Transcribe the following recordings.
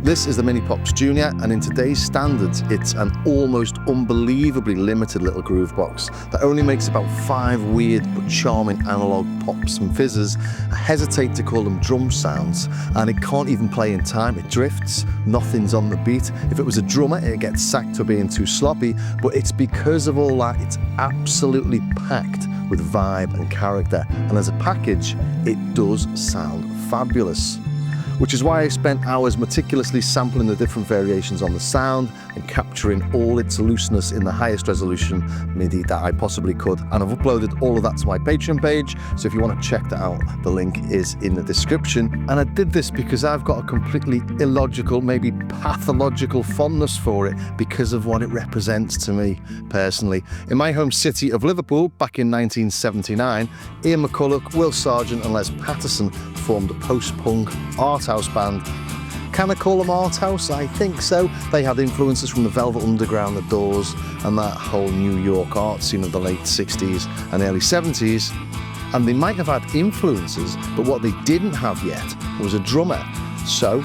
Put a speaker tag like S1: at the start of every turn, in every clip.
S1: This is the Minipops Junior, and in today's standards, it's an almost unbelievably limited little groove box that only makes about 5 weird but charming analog pops and fizzes. I hesitate to call them drum sounds, and it can't even play in time. It drifts, nothing's on the beat. If it was a drummer, it'd get sacked for being too sloppy, but it's because of all that, it's absolutely packed with vibe and character, and as a package, it does sound fabulous. Which is why I spent hours meticulously sampling the different variations on the sound and capturing all its looseness in the highest resolution MIDI that I possibly could. And I've uploaded all of that to my Patreon page, so if you want to check that out, the link is in the description. And I did this because I've got a completely illogical, maybe pathological fondness for it because of what it represents to me personally. In my home city of Liverpool, back in 1979, Ian McCulloch, Will Sargent and Les Patterson formed a post-punk art house band. Can I call them art house? I think so. They had influences from the Velvet Underground, the Doors, and that whole New York art scene of the late 60s and early 70s. And they might have had influences, but what they didn't have yet was a drummer. So,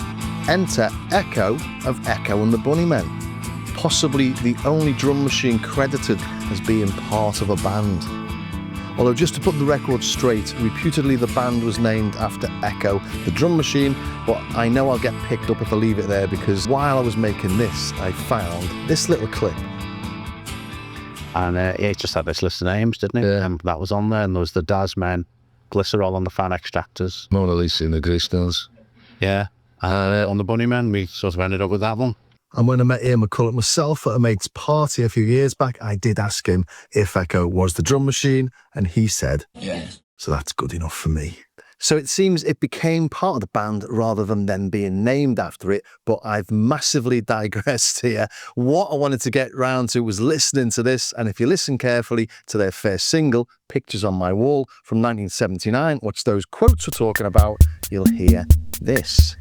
S1: enter Echo of Echo and the Bunnymen, possibly the only drum machine credited as being part of a band. Although, just to put the record straight, reputedly the band was named after Echo, the drum machine, but I know I'll get picked up if I leave it there, because while I was making this, I found this little clip.
S2: And it just had this list of names, didn't it?
S1: Yeah.
S2: That was on there, and there was the Daz Men, Glycerol on the Fan Extractors.
S3: Mona Lisa and the Grey Stones.
S2: Yeah. On the Bunnymen, we sort of ended up with that one.
S1: And when I met Ian McCulloch myself at a mate's party a few years back, I did ask him if Echo was the drum machine, and he said, yes. So that's good enough for me. So it seems it became part of the band rather than then being named after it, but I've massively digressed here. What I wanted to get round to was listening to this, and if you listen carefully to their first single, Pictures on My Wall, from 1979, which those quotes were talking about, you'll hear this.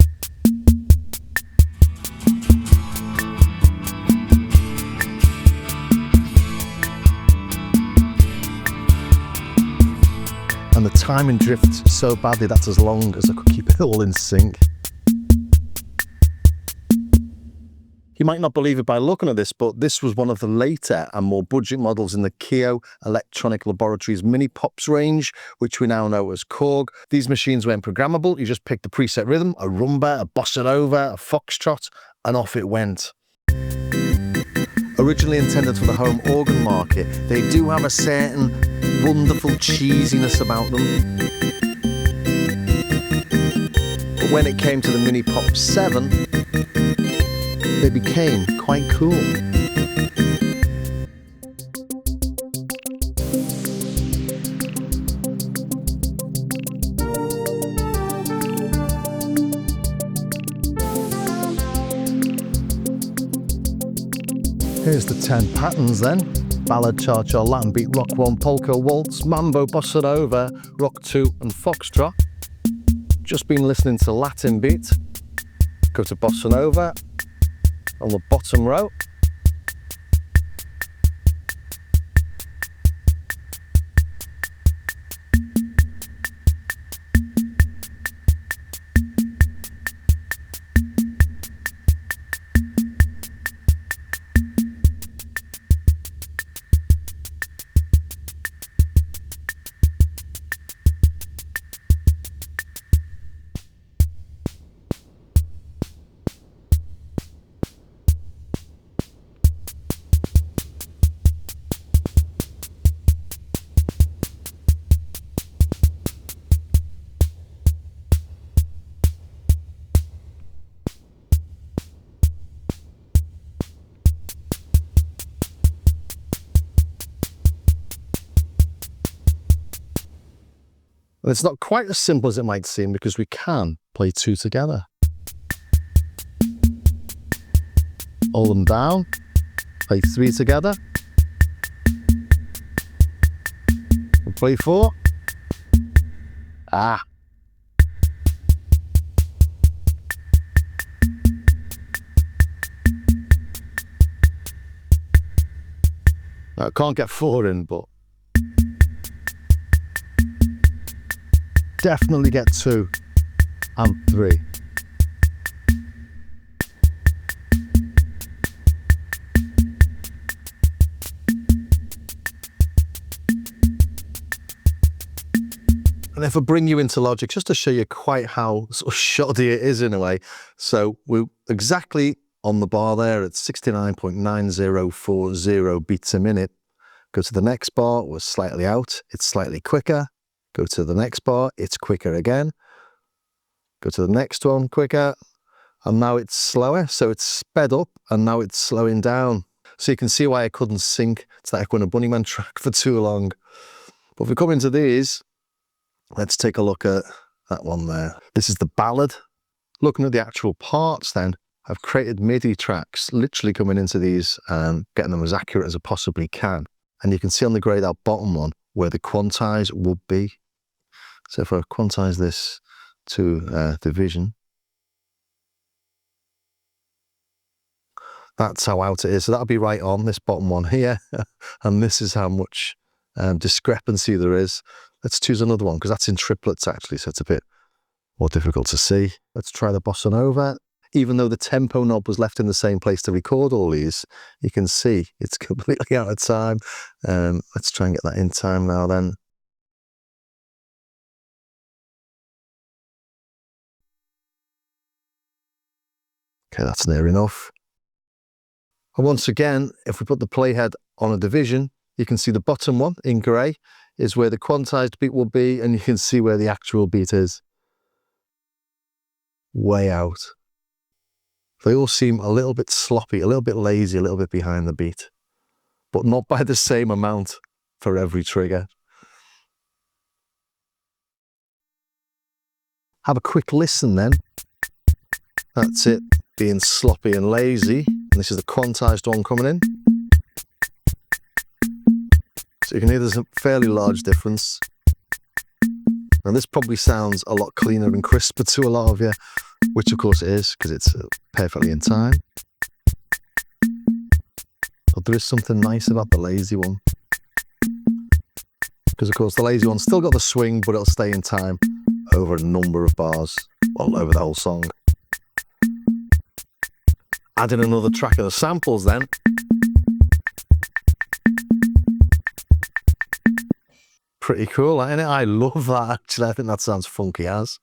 S1: And the timing drifts so badly that's as long as I could keep it all in sync. You might not believe it by looking at this, but this was one of the later and more budget models in the Keo Electronic Laboratories Minipops range, which we now know as Korg. These machines weren't programmable. You just picked the preset rhythm, a rumba, a bossa nova, a foxtrot, and off it went. Originally intended for the home organ market, they do have a certain wonderful cheesiness about them. But when it came to the Minipops 7, they became quite cool. Here's the 10 patterns then. Ballad, cha-cha, Latin beat, rock 1, polka, waltz, mambo, bossa nova, rock 2 and foxtrot. Just been listening to Latin beat. Go to bossa nova on the bottom row. And it's not quite as simple as it might seem, because we can play 2 together. Hold them down, play 3 together, and play 4. Ah. Now, I can't get 4 in, but definitely get 2 and 3. And if I bring you into Logic, just to show you quite how sort of shoddy it is in a way. So we're exactly on the bar there at 69.9040 beats a minute. Go to the next bar, we're slightly out, it's slightly quicker. Go to the next bar, it's quicker again. Go to the next one, quicker. And now it's slower, so it's sped up, and now it's slowing down. So you can see why I couldn't sync to that Echo the Bunnymen track for too long. But if we come into these, let's take a look at that one there. This is the ballad. Looking at the actual parts then, I've created MIDI tracks, literally coming into these and getting them as accurate as I possibly can. And you can see on the grayed out bottom one where the quantize would be. So if I quantize this to division, that's how out it is. So that'll be right on this bottom one here. And this is how much discrepancy there is. Let's choose another one because that's in triplets actually, so it's a bit more difficult to see. Let's try the bossa nova. Even though the tempo knob was left in the same place to record all these, you can see it's completely out of time. Let's try and get that in time now then. Okay, that's near enough. And once again, if we put the playhead on a division, you can see the bottom one in grey is where the quantized beat will be, and you can see where the actual beat is. Way out. They all seem a little bit sloppy, a little bit lazy, a little bit behind the beat, but not by the same amount for every trigger. Have a quick listen then. That's it, being sloppy and lazy. And this is the quantized one coming in. So you can hear there's a fairly large difference. And this probably sounds a lot cleaner and crisper to a lot of you, which of course it is, because it's perfectly in time. But there is something nice about the lazy one. Because of course the lazy one's still got the swing, but it'll stay in time over a number of bars, well, over the whole song. Adding another track of the samples then. Pretty cool, isn't it? I love that actually. I think that sounds funky as.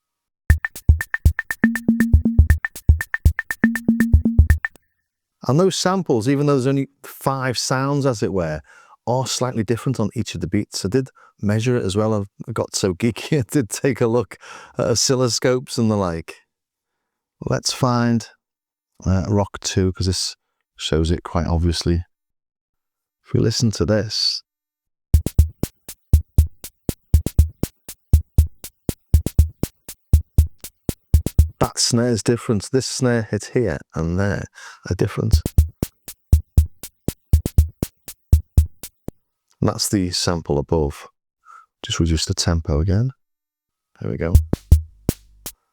S1: And those samples, even though there's only 5 sounds as it were, are slightly different on each of the beats. I did measure it as well. I got so geeky, I did take a look at oscilloscopes and the like. Let's find Rock 2, because this shows it quite obviously. If we listen to this, that snare is different. This snare hit here and there are different. And that's the sample above. Just reduce the tempo again. There we go.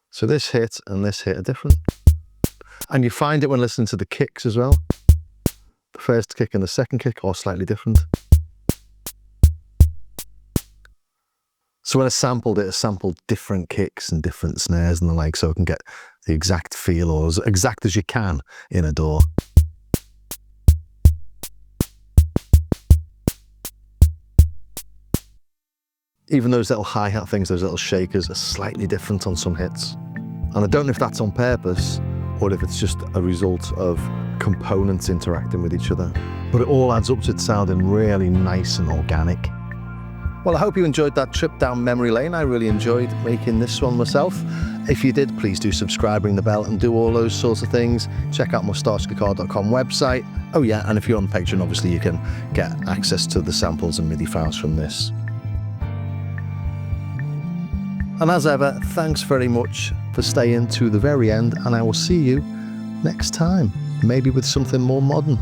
S1: So this hit and this hit are different. And you find it when listening to the kicks as well. The first kick and the second kick are slightly different. So when I sampled it, I sampled different kicks and different snares and the like, so I can get the exact feel, or as exact as you can in a DAW. Even those little hi-hat things, those little shakers, are slightly different on some hits. And I don't know if that's on purpose, or if it's just a result of components interacting with each other. But it all adds up to it sounding really nice and organic. Well, I hope you enjoyed that trip down memory lane. I really enjoyed making this one myself. If you did, please do subscribe, ring the bell, and do all those sorts of things. Check out my starskycarr.com website. Oh yeah, and if you're on Patreon, obviously you can get access to the samples and MIDI files from this. And as ever, thanks very much for staying to the very end, and I will see you next time, maybe with something more modern.